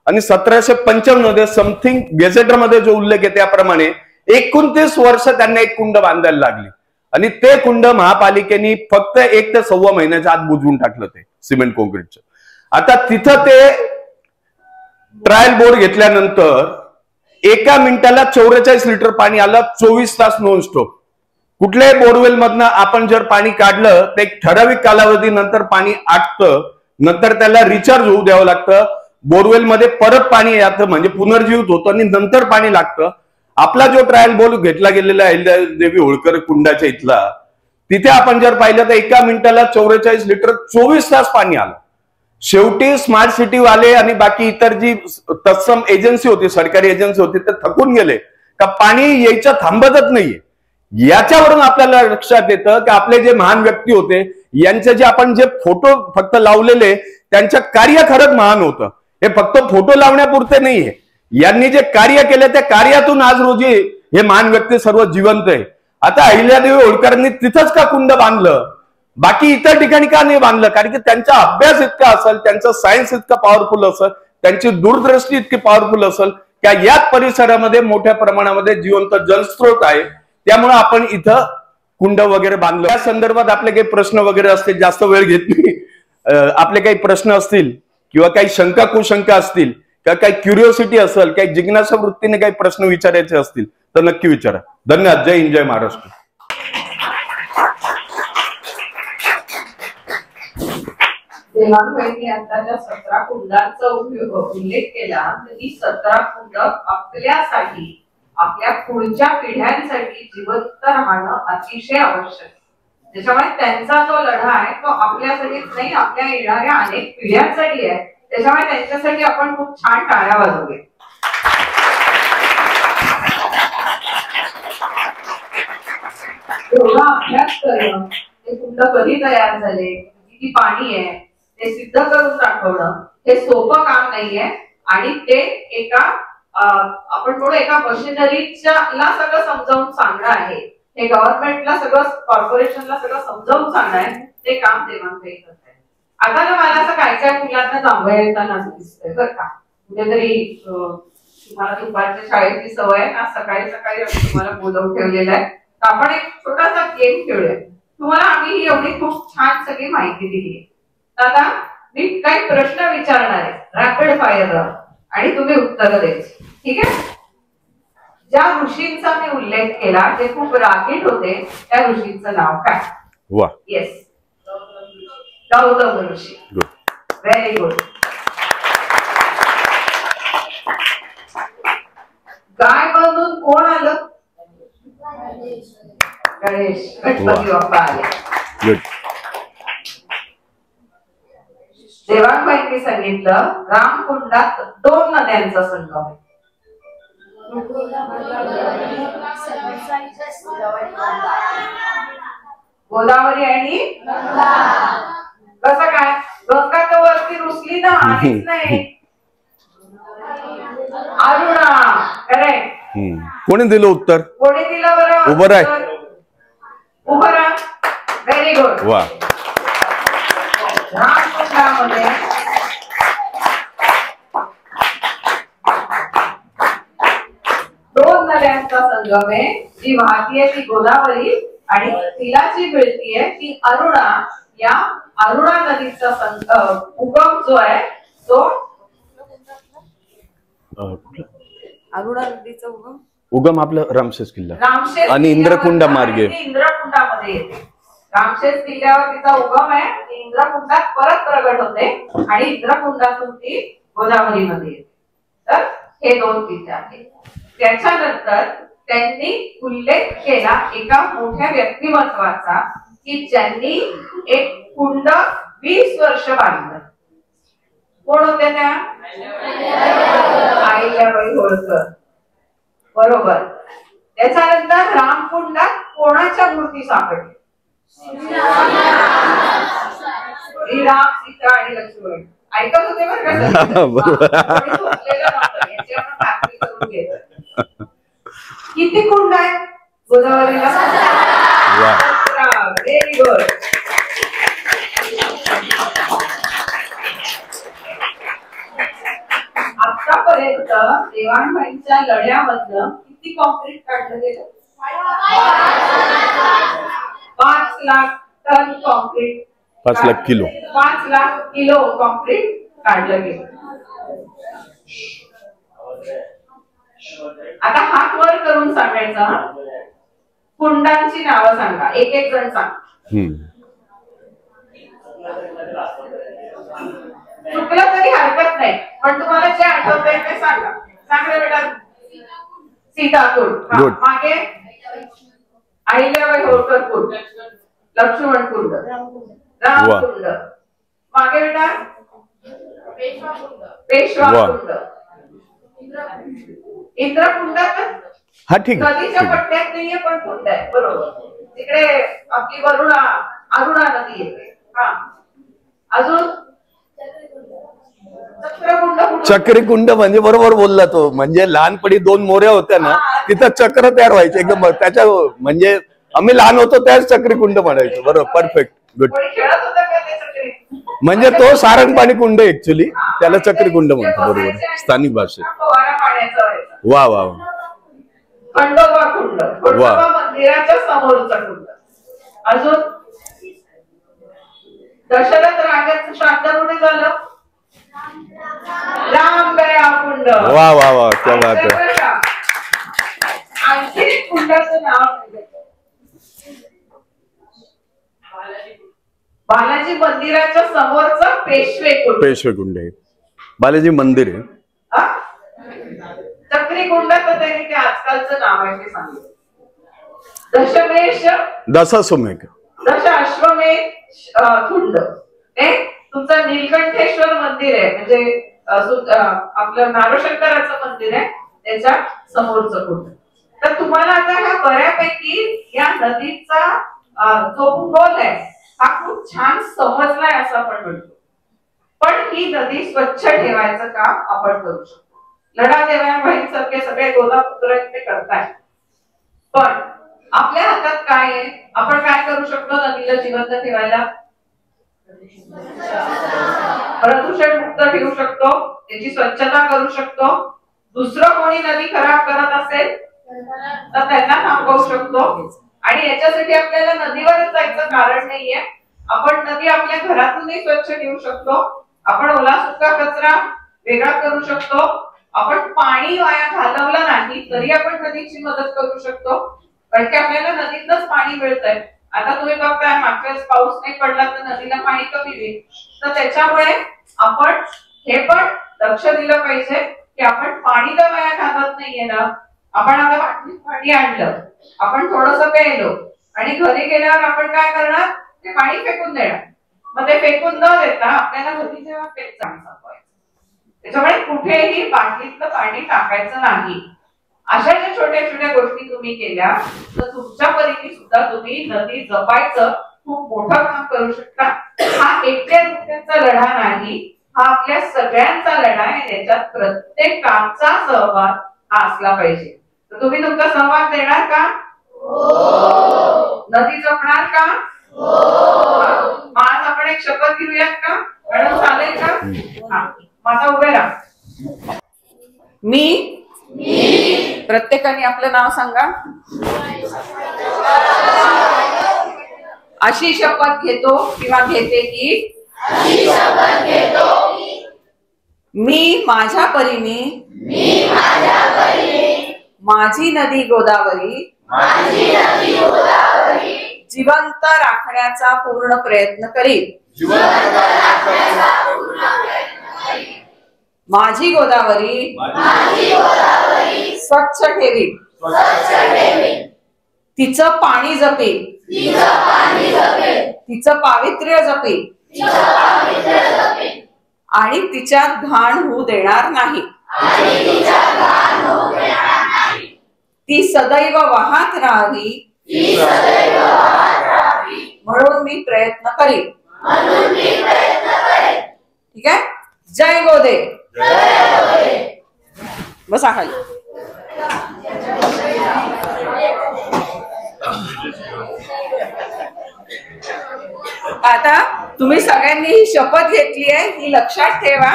आणि 1755 मध्ये समथिंग गेझेटर मध्ये जो उल्लेख आहे त्याप्रमाणे 29 वर्ष त्यांना एक कुंड बांधायला लागली. आणि ते कुंड महापालिकेने फक्त 1 ते 1.25 महिन्याच्या आत बुजवून टाकलं ते सिमेंट कॉन्क्रीटचं. आता तिथं ते ट्रायल बोर्ड घेतल्यानंतर 1 मिनिटाला 44 लिटर पाणी आलं, 24 तास नॉन स्टॉप. कुठल्याही बोरवेल मधनं आपण जर पाणी काढलं तर एक ठराविक कालावधी नंतर पाणी आटतं, नंतर त्याला रिचार्ज होऊ द्यावं लागतं, बोरवेल मध्ये परत पाणी येतं म्हणजे पुनर्जीवित होतं आणि नंतर पाणी लागतं. आपला जो ट्रायल बोर्ड घेतला गेलेला अहिल्यादेवी होळकर कुंडाच्या इथला, तिथे आपण जर पाहिलं तर 1 मिनिटाला 44 लिटर 24 तास पाणी आलं. शेवटी स्मार्ट सिटी वाले आणि बाकी इतर जी तत्सम एजन्सी होती, सरकारी एजन्सी होती, ते थकून गेले का पाणी यायचं थांबतच नाहीये. याच्यावरून आपल्याला लक्षात येतं की आपले जे महान व्यक्ती होते यांचे जे आपण जे फोटो फक्त लावलेले, त्यांचं कार्य खरंच महान होतं. हे फक्त फोटो लावण्यापुरते नाहीये, यांनी जे कार्य केले त्या कार्यातून आज रोजी हे महान व्यक्ती सर्व जिवंत आहे. आता अहिल्यादेवी होळकरांनी तिथंच का कुंड बांधलं, बाकी इतर ठिकाणी का नाही बांधलं? कारण की त्यांचा अभ्यास इतका असेल, त्यांचं सायन्स इतकं पॉवरफुल असेल, त्यांची दूरदृष्टी इतकी पॉवरफुल असेल की याच परिसरामध्ये मोठ्या प्रमाणामध्ये जिवंत जलस्रोत आहे, त्यामुळे आपण इथं कुंड वगैरे बांधलं. या संदर्भात आपले काही प्रश्न वगैरे असतील, जास्त वेळ घेत नाही, आपले काही प्रश्न असतील किंवा काही शंका कुशंका असतील किंवा काही क्युरिओसिटी असेल, काही जिज्ञासा वृत्तीने काही प्रश्न विचारायचे असतील तर नक्की विचारा. धन्यवाद. जय हिंद, जय महाराष्ट्र. देवांनी आता ज्या 17 कुंडांचा उल्लेख केला, तर ही 17 कुंड आपल्यासाठी, आपल्या पुढच्या पिढ्यांसाठी जिवंत राहणं अतिशय आवश्यक. त्याच्यामुळे त्यांचा जो लढा आहे तो आपल्यासाठीच नाही, आपल्या येणाऱ्या अनेक पिढ्यांसाठी आहे. त्याच्यामुळे त्यांच्यासाठी आपण खूप छान टाळ्या वाजवूया. एवढा अभ्यास करणं, ते कुंड कधी तयार झाले, किती पाणी आहे ते सिद्ध करून दाखवणं हे सोपं काम नाहीये. आणि ते एका आपण थोडं एका मशिनरीच्या सगळं समजावून सांगणं आहे. हे गव्हर्नमेंटला सगळं, कॉर्पोरेशनला सगळं समजावून सांगणं आहे. ते काम देवाणघेवाण करत आहे. आता ना मला असं काय काय मुलांना जांभळताना दिसतंय बरं का. कुठेतरी तुम्हाला दुपारच्या शाळेची सवय आहे ना, सकाळी सकाळी तुम्हाला बोलवून ठेवलेलं आहे. तर आपण एक छोटासा गेम खेळूया. तुम्हाला आम्ही ही एवढी खूप छान सगळी माहिती दिली. आता मी काही प्रश्न विचारणार आहे, रॅपिड फायर राऊंड, आणि तुम्ही उत्तरं द्यायची. ठीक आहे? ज्या ऋषींचा मी उल्लेख केला जे खूप रागीट होते त्या ऋषींचं नाव काय? वा. Yes, Gautam Rishi. Very good. गाय म्हणून कोण आलं? गणेश, गणपती बाप्पा आले. गुड. देवांबाईंनी सांगितलं रामकुंडात 2 नद्यांचा संगम आहे. गोदावरी आणि कसं काय? गंगा तर वरती रुसली ना, आलीच नाही. अरुणा. करेक्ट. कोणी दिलं उत्तर? कोणी दिलं बरं? उभं राह. उभं राह. Very good. वा. रामकुंडामध्ये 2 नद्यांचा संगम आहे. जी वाहतीये ती गोदावरी आणि तिला जी मिळतीये ती अरुणा. या अरुणा नदीचा उगम जो आहे तो अरुणा नदीचा उगम आपलं रामशेष किल्ला, रामशेष आणि इंद्रकुंड मार्गे इंद्रकुंडामध्ये येते. रामशेष किल्ल्यावर तिचा उगम आहे. ती इंद्रकुंडात परत प्रगट होते आणि इंद्रकुंडातून ती गोदावरीमध्ये येते. तर हे 2 किल्ले आहेत. त्याच्यानंतर त्यांनी उल्लेख केला एका मोठ्या व्यक्तिमत्वाचा की ज्यांनी एक कुंड 20 वर्ष बांधलं. कोण होत्या त्या? अहिल्याबाई होळकर. बरोबर. त्याच्यानंतर रामकुंडात कोणाच्या मूर्ती सापडल्या? राम, सीता आणि लक्ष्मण. ऐकत होते बरं का? किती कुंड आहेत गोदावरीला? Very good. आतापर्यंत देवाणबाईंच्या लढ्यामधलं किती कॉन्क्रीट काढलं गेलं? 5 lakh ton concrete. 5 lakh kilo. 5 lakh kilo concrete काढलं गेलं. आता हात वर करून सांगायचा, कुंडांची नावं सांगा. एक जण सांग. चुकलं तरी हरकत नाही, पण तुम्हाला जे आठवतंय ते सांगा. सांगा बेटा. सीताकुंड. मागे अहिल्याबाई होळकर कुंड, लक्ष्मण कुंड, रामकुंड. मागे बेटा पेशवा कुंड, इंद्रकुंडात हा ठीक आहे. नदीच्या पट्ट्यात नाहीये पण कुंड आहे. बरोबर. तिकडे आपली अरुणा नदी येते. हा. अजून चक्रीकुंड म्हणजे बरोबर बोलला तो. म्हणजे लहानपणी 2 मोऱ्या होत्या ना, तिथं चक्र तयार व्हायचे एकदम. त्याच्या म्हणजे आम्ही लहान होतो त्याच चक्रीकुंड म्हणायचो. बरोबर. परफेक्ट. गुड. म्हणजे तो सारंगपाणी कुंड ऍक्च्युली, त्याला चक्रीकुंड म्हणतो. बरोबर. स्थानिक भाषेत. वा वा वा. खंडोबा कुंड, खंडोबा मंदिराच्या समोरचा कुंड. अजून दशरथ राजाचं श्राद्ध कुठे झालं? रामगया कुंड. वा वा वा. क्या बात आहे. आणखी कुंडाचं नाव बालाजी मंदिराच्या समोरचं पेशवे कुंड. पेशवे कुंड आहे. बालाजी मंदिर आहे. चक्रीकुंड तर त्यांनी ते आजकालचं नाव आहे ते सांगितलं. दशमेश. दशाश्वमेध. जसं अश्वमेध कुंड हे तुमचं नीलकंठेश्वर मंदिर आहे, म्हणजे आपलं नारोशंकराचं मंदिर आहे त्याच्या समोरचं कुंड. तर तुम्हाला आता ह्या बऱ्यापैकी या नदीचा जो भूगोल आहे हा खूप छान समजलाय असं आपण म्हणतो. पण ही नदी स्वच्छ ठेवायचं काम आपण करू शकतो. लढा देवाणभाईंसारखे सगळे गोदापुत्र ते करतायत, पण आपल्या हातात काय आहे? आपण काय करू शकतो नदीला जिवंत ठेवायला? प्रदूषण मुक्त ठेवू शकतो, त्याची स्वच्छता करू शकतो. दुसरं कोणी नदी खराब करत असेल तर त्यांना थांबवू शकतो. आणि याच्यासाठी आपल्याला नदीवरच जायचं कारण नाहीये. आपण नदी आपल्या घरातूनही स्वच्छ ठेवू शकतो. आपण ओला सुका कचरा वेगळा करू शकतो. आपण पाणी वाया घालवलं नाही तरी आपण नदीची मदत करू शकतो, कारण की आपल्याला नदीतच पाणी मिळतंय. आता तुम्ही बघताय मागच्या वेळेस पाऊस नाही पडला तर नदीला पाणी कमी होईल. तर त्याच्यामुळे आपण हे पण लक्ष दिलं पाहिजे की आपण पाणी तर वाया घालत नाहीये ना. आपण आता बाटलीत पाणी आणलं, आपण थोडंसं प्यायलो आणि घरी गेल्यावर आपण काय करणार? ते पाणी फेकून देणार. मग ते फेकून न देता आपल्याला घरी जेव्हा प्यायचं त्याच्यामुळे कुठेही बाटलीतलं पाणी टाकायचं नाही. अशा ज्या छोट्या छोट्या गोष्टी तुम्ही केल्या तर तुमच्या परीने सुद्धा तुम्ही नदी जपायचं खूप मोठं काम करू शकता. हा एकट्या दुसऱ्याचा लढा नाही, हा आपल्या सगळ्यांचा लढा आहे. याच्यात प्रत्येकाचा सहभाग हा असला पाहिजे. तर तुम्ही तुमचा सहभाग देणार का? नदी जपणार का? आज आपण एक शपथ घेऊयात का मॅडम? चालेल का? माझा उभे राहा. मी प्रत्येकाने आपलं नाव सांगा. अशी शपथ घेतो किंवा घेते की मी माझ्या परीने माझी नदी गोदावरी जिवंत राखण्याचा पूर्ण प्रयत्न करीन. माझी गोदावरी स्वच्छ ठेवीन, तिचं पाणी जपेन, तिचं पावित्र्य जपेन आणि तिच्यात घाण होऊ देणार नाही. ती सदैव वाहत राहावी म्हणून मी प्रयत्न करीन. ठीक आहे. जय गोदे. बसा खाली. आता तुम्ही सगळ्यांनी ही शपथ घेतली आहे, ही लक्षात ठेवा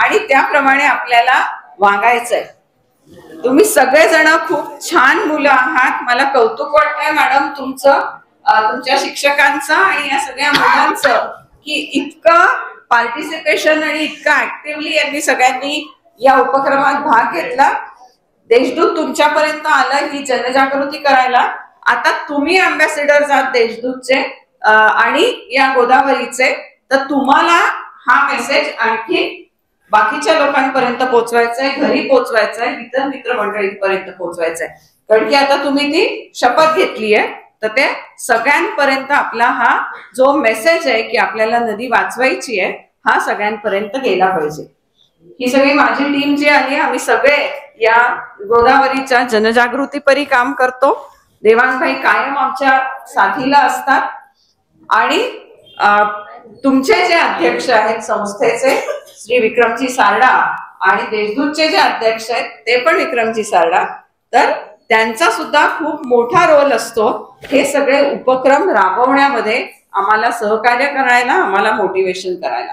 आणि त्याप्रमाणे आपल्याला वागायचंय. तुम्ही सगळेजण खूप छान मुलं आहात. मला कौतुक वाटतंय मॅडम तुमचं, तुमच्या शिक्षकांचं आणि या सगळ्या मुलांचं की इतकं पार्टिसिपेशन आणि इतकं ऍक्टिव्हली यांनी सगळ्यांनी या उपक्रमात भाग घेतला. देशदूत तुमच्यापर्यंत आलं ही जनजागृती करायला. आता तुम्ही अँबॅसेडर आहात देशदूतचे आणि या गोदावरीचे, तर तुम्हाला हा मेसेज आणखी बाकीच्या लोकांपर्यंत पोहोचवायचा आहे, घरी पोहोचवायचा आहे, इतर मित्रमंडळींपर्यंत पोहोचवायचा आहे. कारण की आता तुम्ही ती शपथ घेतली आहे तर ते सगळ्यांपर्यंत आपला हा जो मेसेज आहे की आपल्याला नदी वाचवायची आहे हा सगळ्यांपर्यंत गेला पाहिजे. ही सगळी माझी टीम जी आली, आम्ही सगळे या गोदावरीच्या जनजागृतीपरी काम करतो. देवांगभाई कायम आमच्या साथीला असतात आणि तुमचे जे अध्यक्ष आहेत संस्थेचे श्री विक्रमजी सारडा आणि देशदूतचे जे अध्यक्ष आहेत ते पण विक्रमजी सारडा, तर त्यांचा सुद्धा खूप मोठा रोल असतो हे सगळे उपक्रम राबवण्यामध्ये, आम्हाला सहकार्य करायला, आम्हाला मोटिवेशन करायला.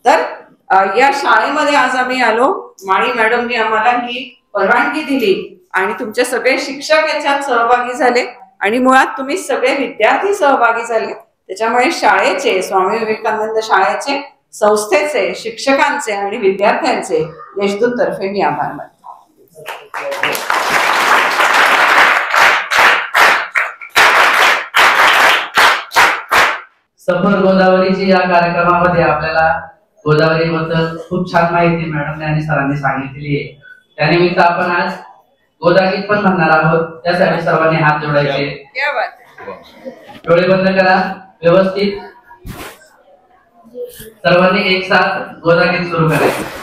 तर या शाळेमध्ये आज आम्ही आलो, माळी मॅडमनी आम्हाला ही परवानगी दिली आणि तुमचे सगळे शिक्षक याच्यात सहभागी झाले आणि मुळात तुम्ही सगळे विद्यार्थी सहभागी झाले. त्याच्यामुळे शाळेचे, स्वामी विवेकानंद शाळेचे, संस्थेचे, शिक्षकांचे आणि विद्यार्थ्यांचे देशदूत तर्फे मी आभार मानतो. सफर गोदावरीची या कार्यक्रमामध्ये आपल्याला गोदावरी बद्दल खूप छान माहिती मॅडमने आणि सरांनी सांगितलेली आहे. त्यानिमित्त आपण आज गोदागीत पण म्हणणार आहोत, त्यासाठी सर्वांनी हात जोडायचे. डोळे बंद करा व्यवस्थित. सर्वांनी एक साथ गोदा गीत सुरू करायचं.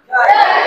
जय